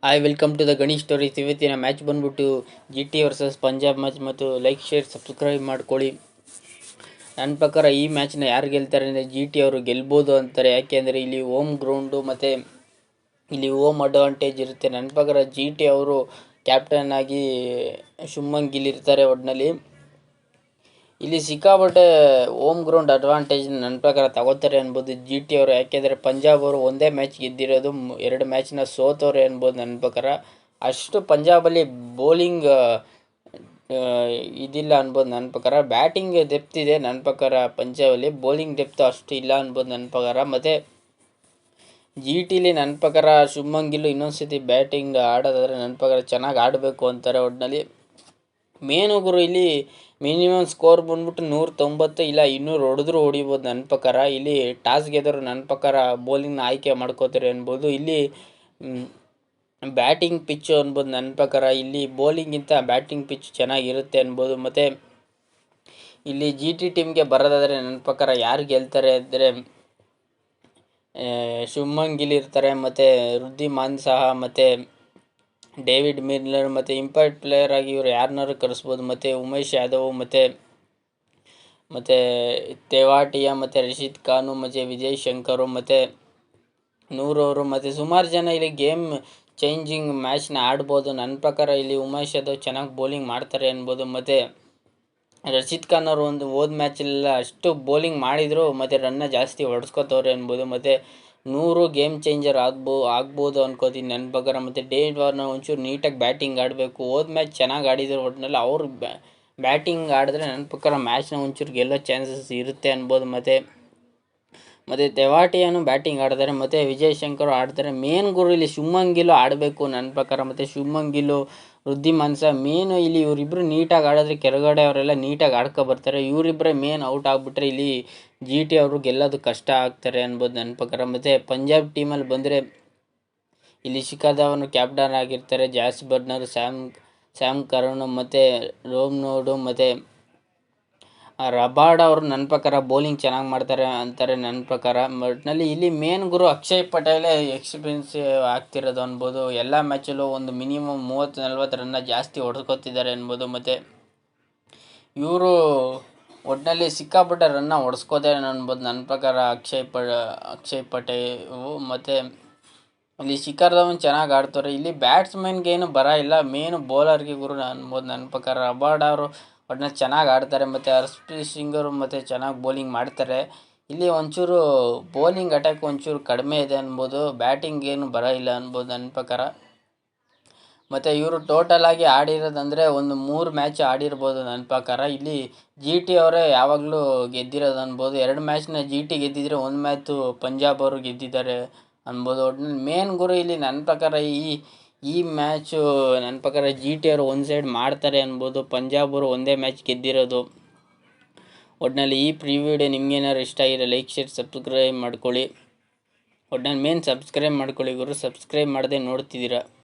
Hi welcome to the Ganesh stories. ಇವತ್ತಿನ match ಬಂದ್ಬಿಟ್ಟು G T versus Punjab match. ಮತ್ತು like share subscribe ಮಾಡ್ಕೊಳ್ಳಿ. ನನ್ನ ಪ್ರಕಾರ ಈ ಮ್ಯಾಚ್ನ ಯಾರು ಗೆಲ್ತಾರೆ ಅಂದರೆ ಜಿ ಟಿ ಅವರು ಗೆಲ್ಬೋದು ಅಂತಾರೆ. ಯಾಕೆಂದರೆ ಇಲ್ಲಿ ಹೋಮ್ ಗ್ರೌಂಡು ಮತ್ತು ಇಲ್ಲಿ ಹೋಮ್ ಅಡ್ವಾಂಟೇಜ್ ಇರುತ್ತೆ. ನನ್ನ ಪ್ರಕಾರ ಜಿ ಟಿ ಅವರು ಕ್ಯಾಪ್ಟನ್ ಆಗಿ ಶುಭ್ಮನ್ ಗಿಲ್ ಇರ್ತಾರೆ. ಒಟ್ಟಿನಲ್ಲಿ ಇಲ್ಲಿ ಸಿಕ್ಕಾಪಟ್ಟೆ ಹೋಮ್ ಗ್ರೌಂಡ್ ಅಡ್ವಾಂಟೇಜ್ ನನ್ನ ಪ್ರಕಾರ ತಗೋತಾರೆ ಅನ್ಬೋದು ಜಿ ಟಿ ಅವರು. ಯಾಕೆಂದರೆ ಪಂಜಾಬ್ ಅವರು ಒಂದೇ ಮ್ಯಾಚ್ ಗೆದ್ದಿರೋದು, 2 ಮ್ಯಾಚ್ನ ಸೋತವ್ರೆ ಅನ್ಬೋದು ನನ್ನ ಪ್ರಕಾರ. ಅಷ್ಟು ಪಂಜಾಬಲ್ಲಿ ಬೌಲಿಂಗ್ ಇದಿಲ್ಲ ಅನ್ಬೋದು ನನ್ನ ಪ್ರಕಾರ. ಬ್ಯಾಟಿಂಗ್ ಡೆಪ್ತ್ ಇದೆ ನನ್ನ ಪ್ರಕಾರ ಪಂಜಾಬಲ್ಲಿ, ಬೌಲಿಂಗ್ ಡೆಪ್ತ್ ಅಷ್ಟು ಇಲ್ಲ ಅನ್ಬೋದು ನನ್ನ ಪ್ರಕಾರ. ಮತ್ತು ಜಿ ಟಿಲಿ ನನ್ನ ಪ್ರಕಾರ ಶುಭ್ಮನ್ ಗಿಲ್ ಇನ್ನೊಂದು ಸತಿ ಬ್ಯಾಟಿಂಗ್ ಆಡೋದಾದರೆ ನನ್ನ ಪ್ರಕಾರ ಚೆನ್ನಾಗಿ ಆಡಬೇಕು ಅಂತಾರೆ. ಒಟ್ಟಿನಲ್ಲಿ ಮೇನ್ ಗುರು ಇಲ್ಲಿ ಮಿನಿಮಮ್ ಸ್ಕೋರ್ ಬಂದ್ಬಿಟ್ಟು 190 ಇಲ್ಲ 200 ಹೊಡೆದ್ರೂ ಹೊಡಿಬೋದು ನನ್ನ ಪ್ರಕಾರ. ಇಲ್ಲಿ ಟಾಸ್ ಗೆದ್ದವರು ನನ್ನ ಪ್ರಕಾರ ಬೌಲಿಂಗ್ನ ಆಯ್ಕೆ ಮಾಡ್ಕೋತಾರೆ ಅನ್ಬೋದು. ಇಲ್ಲಿ ಬ್ಯಾಟಿಂಗ್ ಪಿಚ್ಚು ಅನ್ಬೋದು ನನ್ನ ಪ್ರಕಾರ. ಇಲ್ಲಿ ಬೌಲಿಂಗಿಂತ ಬ್ಯಾಟಿಂಗ್ ಪಿಚ್ ಚೆನ್ನಾಗಿರುತ್ತೆ ಅನ್ಬೋದು. ಮತ್ತು ಇಲ್ಲಿ ಜಿ ಟಿ ಟೀಮ್ಗೆ ಬರೋದಾದರೆ ನನ್ನ ಪ್ರಕಾರ ಯಾರು ಗೆಲ್ತಾರೆ ಅಂದರೆ ಶುಭ್ಮನ್ ಗಿಲ್ ಇರ್ತಾರೆ, ಮತ್ತು ವೃದ್ಧಿಮಾನ್ ಸಹ, ಮತ್ತು ಡೇವಿಡ್ ಮಿಲ್ಲರ್, ಮತ್ತು ಇಂಪ್ಯಾಕ್ಟ್ ಪ್ಲೇಯರ್ ಆಗಿ ಇವರು ಯಾರನ್ನಾರು ಕರೆಸ್ಬೋದು. ಮತ್ತು ಉಮೇಶ್ ಯಾದವ್, ಮತ್ತು ತೆವಾಟಿಯಾ, ಮತ್ತು ರಶೀದ್ ಖಾನು, ಮತ್ತು ವಿಜಯ್ ಶಂಕರು, ಮತ್ತು ನೂರ್ ಅವರು, ಮತ್ತು ಸುಮಾರು ಜನ ಇಲ್ಲಿ ಗೇಮ್ ಚೇಂಜಿಂಗ್ ಮ್ಯಾಚ್ನ ಆಡ್ಬೋದು. ನನ್ನ ಪ್ರಕಾರ ಇಲ್ಲಿ ಉಮೇಶ್ ಯಾದವ್ ಚೆನ್ನಾಗಿ ಬೌಲಿಂಗ್ ಮಾಡ್ತಾರೆ ಅನ್ಬೋದು. ಮತ್ತು ರಶೀದ್ ಖಾನ್ ಅವರು ಹೋದ ಮ್ಯಾಚೆಲ್ಲ ಅಷ್ಟು ಬೌಲಿಂಗ್ ಮಾಡಿದರು, ಮತ್ತು ರನ್ನ ಜಾಸ್ತಿ ಹೊಡೆಸ್ಕೊತವ್ರೆ ಅನ್ಬೋದು. ಮತ್ತು 100 ಗೇಮ್ ಚೇಂಜರ್ ಆಗ್ಬೋದು ಅನ್ಕೋತೀನಿ ನನ್ನ ಪ್ರಕಾರ. ಮತ್ತು ಡೇವಿಡ್ ವಾರ್ನರ್ ಒಂಚೂರು ನೀಟಾಗಿ ಬ್ಯಾಟಿಂಗ್ ಆಡಬೇಕು. ಹೋದ ಮ್ಯಾಚ್ ಚೆನ್ನಾಗಿ ಆಡಿದ್ರು, ಒಟ್ಟಿನಲ್ಲಿ ಅವರು ಬ್ಯಾಟಿಂಗ್ ಆಡಿದ್ರೆ ನನ್ನ ಪ್ರಕಾರ ಮ್ಯಾಚ್ನ ಒಂಚೂರು ಗೆಲ್ಲೋ ಚಾನ್ಸಸ್ ಇರುತ್ತೆ ಅನ್ಬೋದು. ಮತ್ತು ತೆವಾಟಿಯಾನು ಬ್ಯಾಟಿಂಗ್ ಆಡ್ತಾರೆ, ಮತ್ತು ವಿಜಯ್ ಶಂಕರ್ ಆಡ್ತಾರೆ. ಮೇನ್ ಗುರು ಇಲ್ಲಿ ಶುಭ್ಮನ್ ಗಿಲ್ ಆಡಬೇಕು ನನ್ನ ಪ್ರಕಾರ. ಮತ್ತು ಶುಭ್ಮನ್ ಗಿಲ್, ವೃದ್ಧಿಮಾನ್ ಸಹ ಮೇನು. ಇಲ್ಲಿ ಇವರಿಬ್ಬರು ನೀಟಾಗಿ ಆಡಿದ್ರೆ ಕೆಳಗಡೆ ಅವರೆಲ್ಲ ನೀಟಾಗಿ ಆಡ್ಕೊಬರ್ತಾರೆ. ಇವರಿಬ್ಬರೇ ಮೇನ್ ಔಟ್ ಆಗಿಬಿಟ್ರೆ ಇಲ್ಲಿ ಜಿ ಟಿ ಅವರು ಗೆಲ್ಲೋದು ಕಷ್ಟ ಆಗ್ತಾರೆ ಅನ್ಬೋದು ನನ್ನ ಪ್ರಕಾರ. ಮತ್ತು ಪಂಜಾಬ್ ಟೀಮಲ್ಲಿ ಬಂದರೆ ಇಲ್ಲಿ ಶಿಖರ್ ಧವನ್ ಕ್ಯಾಪ್ಟನ್ ಆಗಿರ್ತಾರೆ, ಜಾಸ್ ಬಟ್ಲರ್, ಸ್ಯಾಮ್ ಕರ್ನ್, ಮತ್ತು ರೋಮ್ನೋಡು, ಮತ್ತು ರಬಾಡ ಅವರು ನನ್ನ ಪ್ರಕಾರ ಬೌಲಿಂಗ್ ಚೆನ್ನಾಗಿ ಮಾಡ್ತಾರೆ ಅಂತಾರೆ ನನ್ನ ಪ್ರಕಾರ. ಒಟ್ಟಿನಲ್ಲಿ ಇಲ್ಲಿ ಮೇನ್ ಗುರು ಅಕ್ಷಯ್ ಪಟೇಲೇ ಎಕ್ಸ್ಪೀರಿಯನ್ಸ್ ಆಗ್ತಿರೋದು ಅನ್ಬೋದು. ಎಲ್ಲ ಮ್ಯಾಚಲ್ಲೂ ಒಂದು ಮಿನಿಮಮ್ 30-40 ರನ್ನ ಜಾಸ್ತಿ ಹೊಡೆಸ್ಕೊತಿದ್ದಾರೆ ಅನ್ಬೋದು. ಮತ್ತು ಇವರು ಒಟ್ಟಿನಲ್ಲಿ ಸಿಕ್ಕಾಪಟ್ಟೆ ರನ್ನ ಹೊಡೆಸ್ಕೋತಾರೆ ಅನ್ಬೋದು ನನ್ನ ಪ್ರಕಾರ ಅಕ್ಷಯ್ ಪಟೇಲ್. ಮತ್ತು ಇಲ್ಲಿ ಶಿಖರ್ ಧವನ್ ಚೆನ್ನಾಗಿ ಆಡ್ತಾರೆ. ಇಲ್ಲಿ ಬ್ಯಾಟ್ಸ್ಮನ್ಗೇನು ಬರ ಇಲ್ಲ, ಮೇನು ಬೌಲರ್ಗೆ ಗುರು ಅನ್ಬೋದು ನನ್ನ ಪ್ರಕಾರ. ರಬಾಡ್ ಅವರು ಒಟ್ಟಿನಲ್ಲಿ ಚೆನ್ನಾಗಿ ಆಡ್ತಾರೆ, ಮತ್ತು ಹರ್ಷ್ಪ್ರೀತ್ ಸಿಂಗ್ ಅವರು ಮತ್ತು ಚೆನ್ನಾಗಿ ಬೌಲಿಂಗ್ ಮಾಡ್ತಾರೆ. ಇಲ್ಲಿ ಒಂಚೂರು ಬೌಲಿಂಗ್ ಅಟ್ಯಾಕ್ ಒಂಚೂರು ಕಡಿಮೆ ಇದೆ ಅನ್ಬೋದು, ಬ್ಯಾಟಿಂಗ್ ಏನು ಬರ ಇಲ್ಲ ಅನ್ಬೋದು ನನ್ನ ಪ್ರಕಾರ. ಮತ್ತು ಇವರು ಟೋಟಲ್ ಆಗಿ ಆಡಿರೋದಂದರೆ ಒಂದು 3 ಮ್ಯಾಚ್ ಆಡಿರ್ಬೋದು ನನ್ನ ಪ್ರಕಾರ. ಇಲ್ಲಿ ಜಿ ಟಿ ಅವರೇ ಯಾವಾಗಲೂ ಗೆದ್ದಿರೋದು ಅನ್ಬೋದು. 2 ಮ್ಯಾಚ್ನ ಜಿ ಟಿ ಗೆದ್ದಿದ್ರೆ 1 ಮ್ಯಾಚು ಪಂಜಾಬ್ ಅವರು ಗೆದ್ದಿದ್ದಾರೆ ಅನ್ಬೋದು. ಒಟ್ಟಿನಲ್ಲಿ ಮೇನ್ ಗುರು ಇಲ್ಲಿ ನನ್ನ ಪ್ರಕಾರ ಈ ಮ್ಯಾಚು ನನ್ನ ಪ್ರಕಾರ ಜಿ ಟಿ ಅವರು ಒಂದು ಸೈಡ್ ಮಾಡ್ತಾರೆ ಅನ್ಬೋದು. ಪಂಜಾಬ್ ಅವರು ಒಂದೇ ಮ್ಯಾಚ್ ಗೆದ್ದಿರೋದು. ಒಟ್ಟಿನಲ್ಲಿ ಈ ವಿಡಿಯೋ ನಿಮ್ಗೇನಾದ್ರು ಇಷ್ಟ ಆಗಿರೋ ಲೈಕ್ ಶೇರ್ ಸಬ್ಸ್ಕ್ರೈಬ್ ಮಾಡ್ಕೊಳ್ಳಿ. ಒಟ್ಟಿನಲ್ಲಿ ಮೇನ್ ಸಬ್ಸ್ಕ್ರೈಬ್ ಮಾಡ್ಕೊಳ್ಳಿ ಗುರು, ಸಬ್ಸ್ಕ್ರೈಬ್ ಮಾಡದೆ ನೋಡ್ತಿದ್ದೀರಾ.